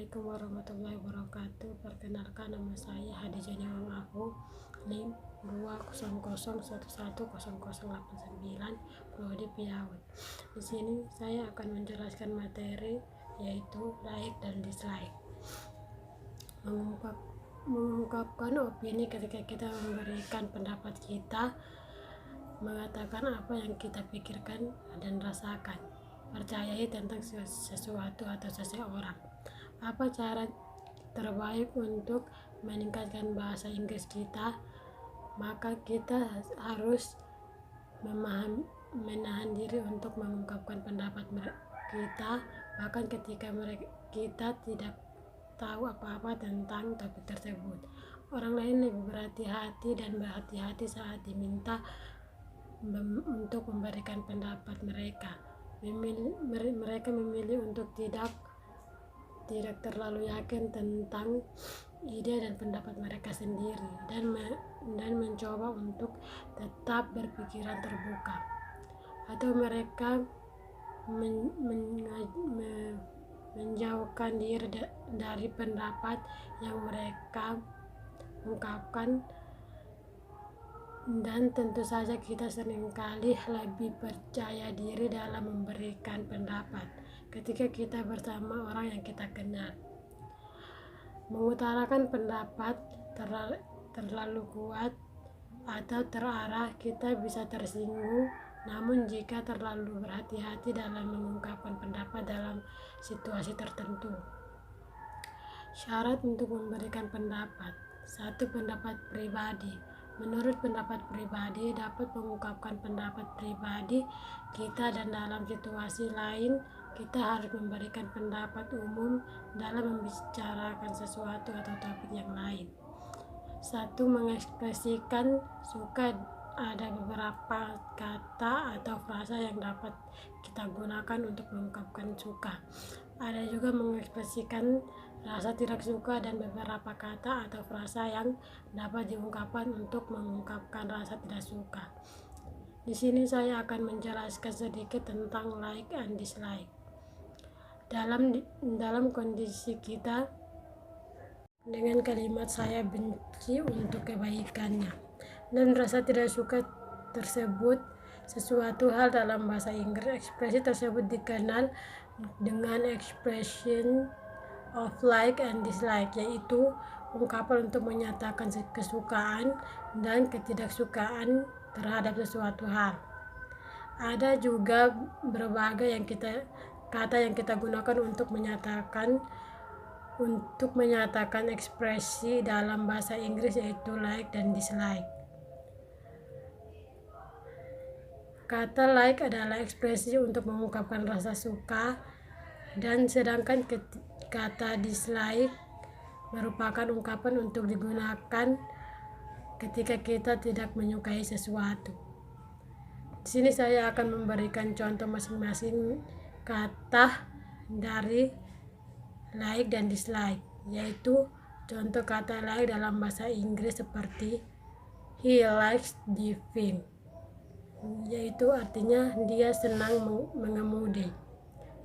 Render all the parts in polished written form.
Assalamualaikum warahmatullahi wabarakatuh. Perkenalkan, nama saya Hadijah Nyawang Aku, NIM 20011110089, Prodi Piawai. Di sini saya akan menjelaskan materi yaitu like dan dislike. Mengungkapkan opini ketika kita memberikan pendapat kita, mengatakan apa yang kita pikirkan dan rasakan, percayai tentang sesuatu atau seseorang. Apa cara terbaik untuk meningkatkan bahasa Inggris kita? Maka kita harus menahan diri untuk mengungkapkan pendapat kita, bahkan ketika kita tidak tahu apa-apa tentang topik tersebut. Orang lain lebih berhati-hati dan berhati-hati saat diminta untuk memberikan pendapat mereka. Mereka memilih untuk tidak terlalu yakin tentang ide dan pendapat mereka sendiri, dan mencoba untuk tetap berpikiran terbuka, atau mereka menjauhkan diri dari pendapat yang mereka ungkapkan. Dan tentu saja kita seringkali lebih percaya diri dalam memberikan pendapat ketika kita bersama orang yang kita kenal. Mengutarakan pendapat terlalu kuat atau terarah, kita bisa tersinggung. Namun jika terlalu berhati-hati dalam mengungkapkan pendapat dalam situasi tertentu. Syarat untuk memberikan pendapat: 1. Pendapat pribadi. Menurut pendapat pribadi, dapat mengungkapkan pendapat pribadi kita, dan dalam situasi lain kita harus memberikan pendapat umum dalam membicarakan sesuatu atau topik yang lain. 1. Mengekspresikan suka. Ada beberapa kata atau frasa yang dapat kita gunakan untuk mengungkapkan suka. Ada juga mengekspresikan rasa tidak suka, dan beberapa kata atau frasa yang dapat diungkapkan untuk mengungkapkan rasa tidak suka. Di sini saya akan menjelaskan sedikit tentang like and dislike. Dalam kondisi kita dengan kalimat "saya benci" untuk kebaikannya, dan rasa tidak suka tersebut sesuatu hal dalam bahasa Inggris. Ekspresi tersebut dikenal dengan expression of like and dislike, yaitu ungkapan untuk menyatakan kesukaan dan ketidaksukaan terhadap sesuatu hal. Ada juga berbagai kata yang kita gunakan untuk menyatakan ekspresi dalam bahasa Inggris, yaitu like dan dislike. Kata like adalah ekspresi untuk mengungkapkan rasa suka, dan sedangkan kata dislike merupakan ungkapan untuk digunakan ketika kita tidak menyukai sesuatu. Di sini saya akan memberikan contoh masing-masing kata dari like dan dislike, yaitu contoh kata like dalam bahasa Inggris seperti "he likes driving", yaitu artinya dia senang mengemudi.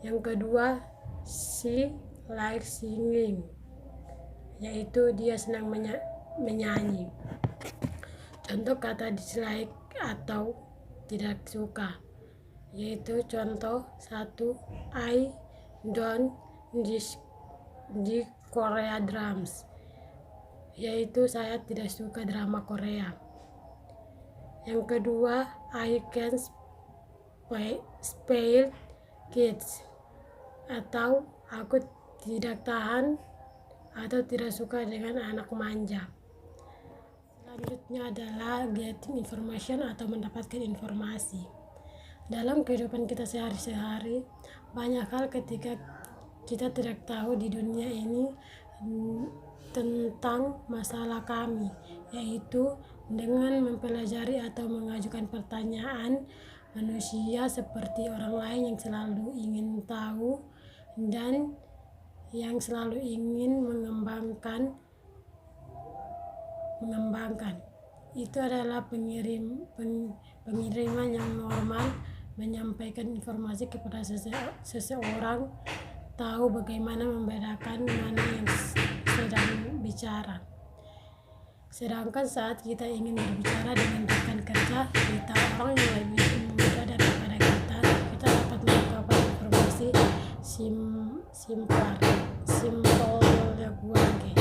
Yang kedua, she likes singing, yaitu dia senang menyanyi. Contoh kata dislike atau tidak suka, yaitu contoh 1, I don't di Korea drums, yaitu saya tidak suka drama Korea. Yang kedua, I can't spell kids, atau aku tidak tahan atau tidak suka dengan anak manja. Selanjutnya adalah getting information atau mendapatkan informasi. Dalam kehidupan kita sehari-hari, banyak hal ketika kita tidak tahu di dunia ini tentang masalah kami, yaitu dengan mempelajari atau mengajukan pertanyaan manusia seperti orang lain yang selalu ingin tahu dan yang selalu ingin mengembangkan. Itu adalah pengiriman yang normal, menyampaikan informasi kepada seseorang tahu bagaimana membedakan mana yang sedang bicara. Sedangkan saat kita ingin berbicara dengan rekan kerja kita, orang yang lebih muda daripada kita dapat mengungkapkan informasi simple lagi.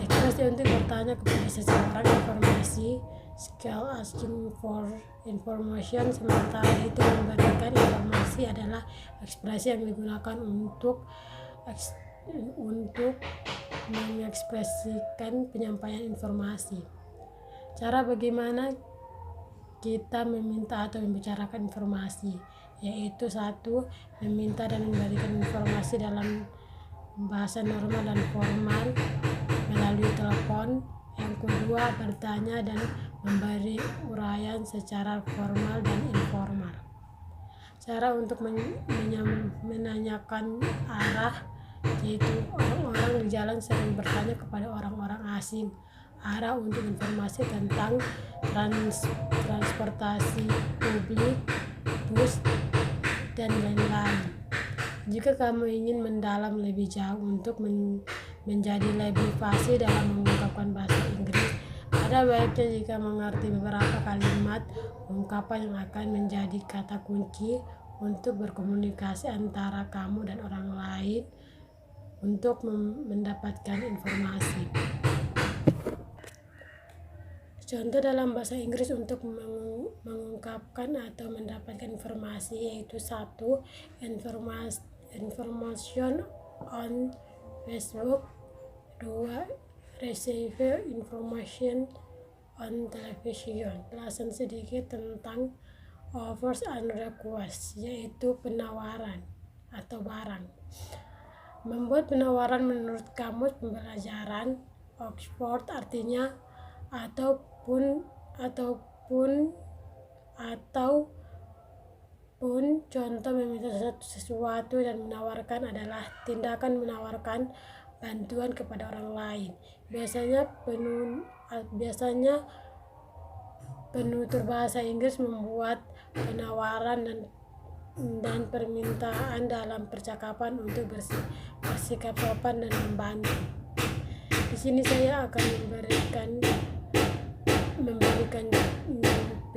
Ekspresi untuk bertanya kepada seseorang informasi, skill asking for information, sementara itu memberikan informasi adalah ekspresi yang digunakan untuk mengekspresikan penyampaian informasi. Cara bagaimana kita meminta atau membicarakan informasi, yaitu 1. Meminta dan memberikan informasi dalam bahasa normal dan formal melalui telepon. Yang kedua, bertanya dan memberi uraian secara formal dan informal. Cara untuk menanyakan arah, yaitu orang-orang di jalan sering bertanya kepada orang-orang asing arah untuk informasi tentang transportasi publik, bus, dan lain-lain. Jika kamu ingin mendalam lebih jauh untuk menjadi lebih fasih dalam mengungkapkan bahasa Inggris, ada baiknya jika mengerti beberapa kalimat ungkapan yang akan menjadi kata kunci untuk berkomunikasi antara kamu dan orang lain untuk mendapatkan informasi. Contoh dalam bahasa Inggris untuk mengungkapkan atau mendapatkan informasi, yaitu 1. Information on Facebook. 2. Receive information on television. Jelasan sedikit tentang offers and requests, yaitu penawaran atau barang. Membuat penawaran menurut kamus pembelajaran Oxford artinya ataupun contoh meminta sesuatu dan menawarkan adalah tindakan menawarkan bantuan kepada orang lain. Biasanya penutur bahasa Inggris membuat penawaran dan permintaan dalam percakapan untuk bersikap sopan dan membantu. Di sini saya akan memberikan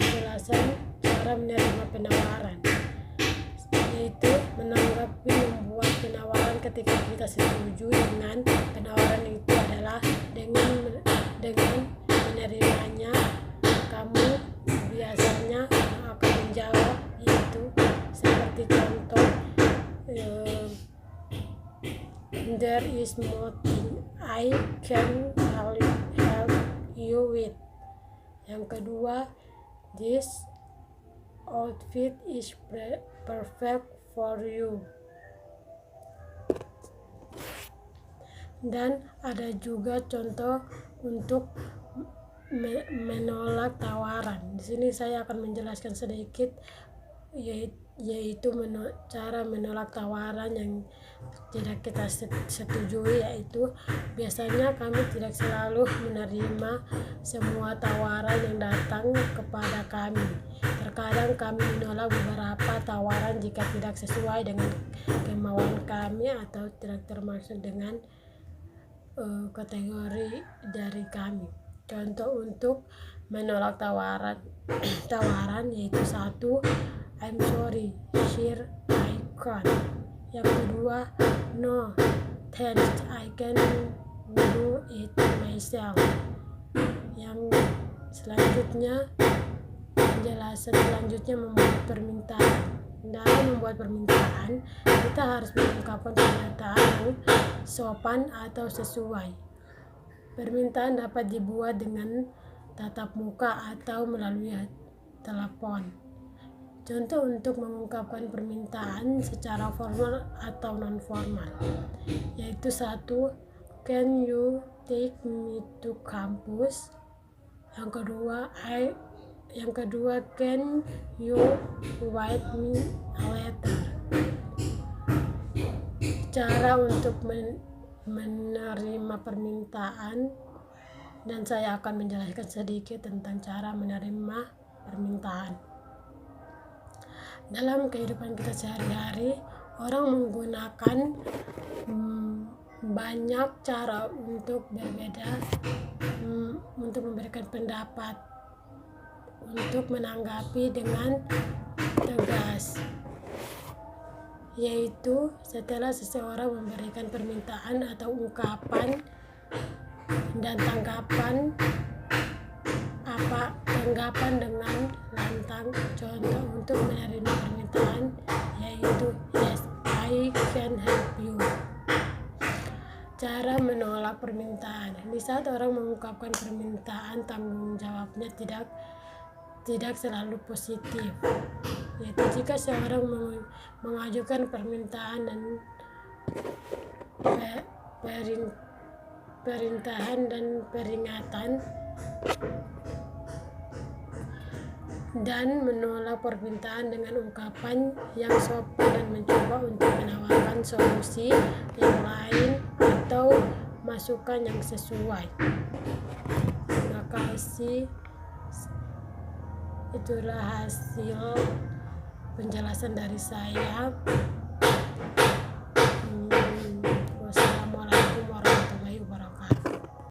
penjelasan cara menerima penawaran, yaitu menanggapi membuat penawaran ketika kita setuju dengan penawaran itu adalah dengan menerimanya. Kamu biasanya akan menjawab itu seperti contoh, there is nothing I can help you with. Yang kedua, this outfit is perfect for you. Dan ada juga contoh untuk menolak tawaran. Di sini saya akan menjelaskan sedikit, yaitu cara menolak tawaran yang tidak kita setujui, yaitu biasanya kami tidak selalu menerima semua tawaran yang datang kepada kami. Terkadang kami menolak beberapa tawaran jika tidak sesuai dengan kemauan kami atau tidak termasuk dengan kategori dari kami. Contoh untuk menolak tawaran yaitu 1. I'm sorry, sir, I can't. Yang kedua, no, thanks, I can do it myself. Yang selanjutnya, penjelasan selanjutnya membuat permintaan. Dalam membuat permintaan, kita harus mengungkapkan pernyataan yang sopan atau sesuai. Permintaan dapat dibuat dengan tatap muka atau melalui telepon. Contoh untuk mengungkapkan permintaan secara formal atau non-formal, yaitu 1. Can you take me to campus? Yang kedua, can you write me a letter? Cara untuk menerima permintaan, dan saya akan menjelaskan sedikit tentang cara menerima permintaan. Dalam kehidupan kita sehari-hari, orang menggunakan banyak cara untuk berbeda, untuk memberikan pendapat, untuk menanggapi dengan tegas, yaitu setelah seseorang memberikan permintaan atau ungkapan dan tanggapan dengan lantang. Contoh untuk menerima permintaan yaitu yes, I can help you. Cara menolak permintaan. Di saat orang mengungkapkan permintaan, tanggung jawabnya tidak selalu positif, yaitu jika seorang mengajukan permintaan dan perintahan dan peringatan dan menolak permintaan dengan ungkapan yang sopan dan mencoba untuk menawarkan solusi yang lain atau masukan yang sesuai. Terima kasih. Itulah hasil penjelasan dari saya.